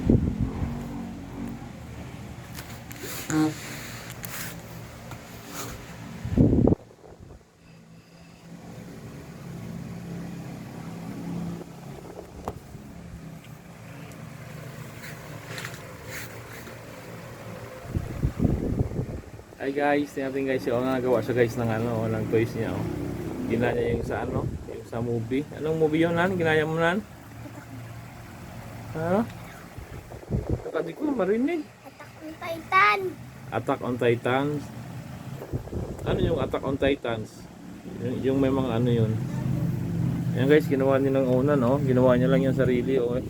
Hi guys, tingnan guys yung nagawa siya guys ng ano, ng toys niya oh. Ginaya niya yung sa ano, yung sa movie. Anong movie yun nan? Ginaya mo nan? Ha? Hindi ko marinig. Attack on Titan. Attack on Titans. Ano yung Attack on Titans? Yung may mga ano yun. Yan guys, ginawa niya ng una no. Ginawa niya lang yung sarili oh.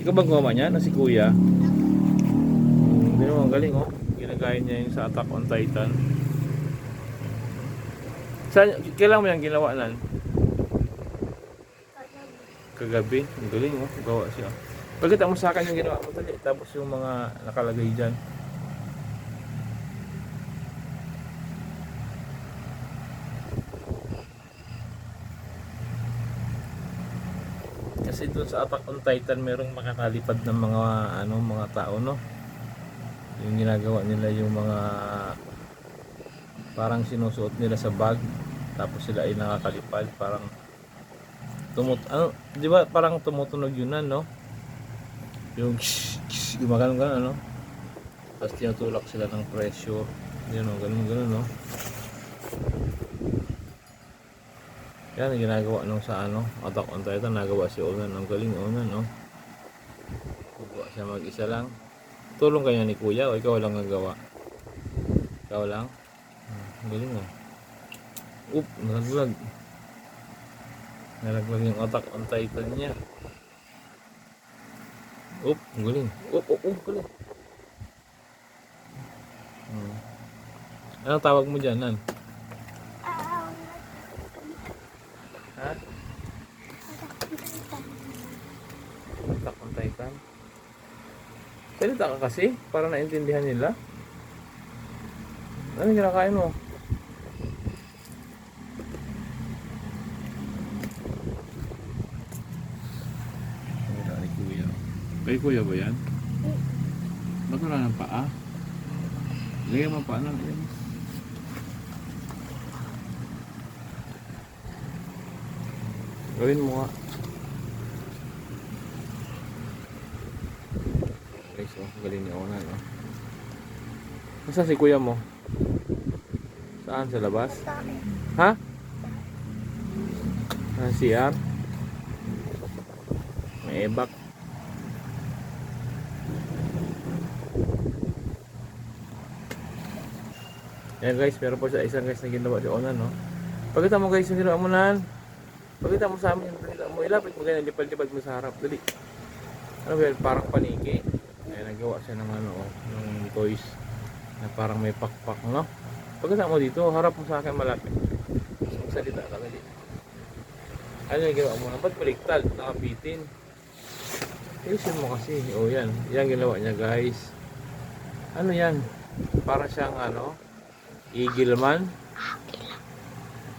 Ikaw bang gumawa niya? Na si Kuya? Hindi naman galing oh. Ginagaya niya yung sa Attack on Titan. Kailan mo yung ginawa nan? Kagabi. Ang galing oh. Gawa siya. Pagkita mo sa akin yung ginawa mo tali. Tapos yung mga nakalagay dyan. Kasi doon sa Attack on Titan merong makakalipad ng mga ano, mga tao no. Yung ginagawa nila yung mga parang sinusuot nila sa bag tapos sila ay nakakalipad parang ano, 'di ba parang tumutunog yun no? Yung gumagano ano? Tapos tinutulak sila ng pressure. Yun no, ganun no. Yan ang ginagawa nung sa ano, Attack on Titan, nagawa si Onan. Ang galing Onan no. Gawa siya mag-isa lang. Tulong kanya ni Kuya o ikaw lang nagawa? Ikaw lang? Ang galing oh. Oop, nalaglag. Nalaglag yung Attack on Titan niya. Oop, ang galing. Oop, galing. Anong tawag mo dyan, Nan? Ha? Attack on Titan? Salita ka kasi, para naintindihan nila. Ano kinakain mo? Wala ni Kuya. Kay Kuya ba yan? Ba't wala ng paa? Lagyan mo paa na. Gawin mo nga. Guys, oh, galing ni Onan, no? Nasaan si Kuya mo? Saan? Sa labas? Ha? Saan CR? May ebak. Yan guys, meron po siya isang guys na ginawa ni Onan, no? Pagkita mo guys yung ginawa mo nan. Pagkita mo sa amin, pagkita mo, ilapit mo ganyan, lipad-lipad mo sa harap. Dali. Ano ba yan? Parang paniki. Ay, nagawa siya ng ano, ng toys na parang may pakpak, no? Pagkita mo dito, harap mo sa akin malapit. Salita ka, dali. Ano yung ginawa mo na? Ba't baliktad? Nakabitin. Ayusin mo kasi. O yan. Yan ginawa niya guys. Ano yan? Para siyang ano? Eagle man.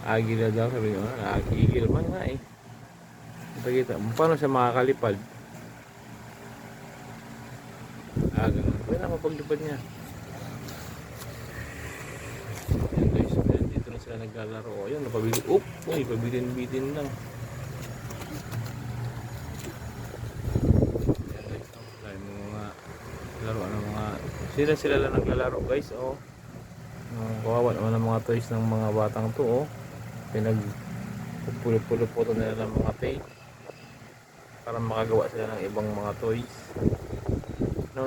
Agila daw sabi niyo. Eagle man nga eh. Kita mo. Paano siya makakalipad? Ganun. Pwede na mapaglipad niya. Yan guys. Dito na sila naglalaro. O yan. Napabili. Uy, pabitin-bitin lang. Yan guys. Dahil mga laro ng mga sila lang naglalaro guys. O. Kawawa naman ang mga toys ng mga batang to. O. Pinagpulo-pulo-pulo nila ng mga paint para makagawa sila ng ibang mga toys. No.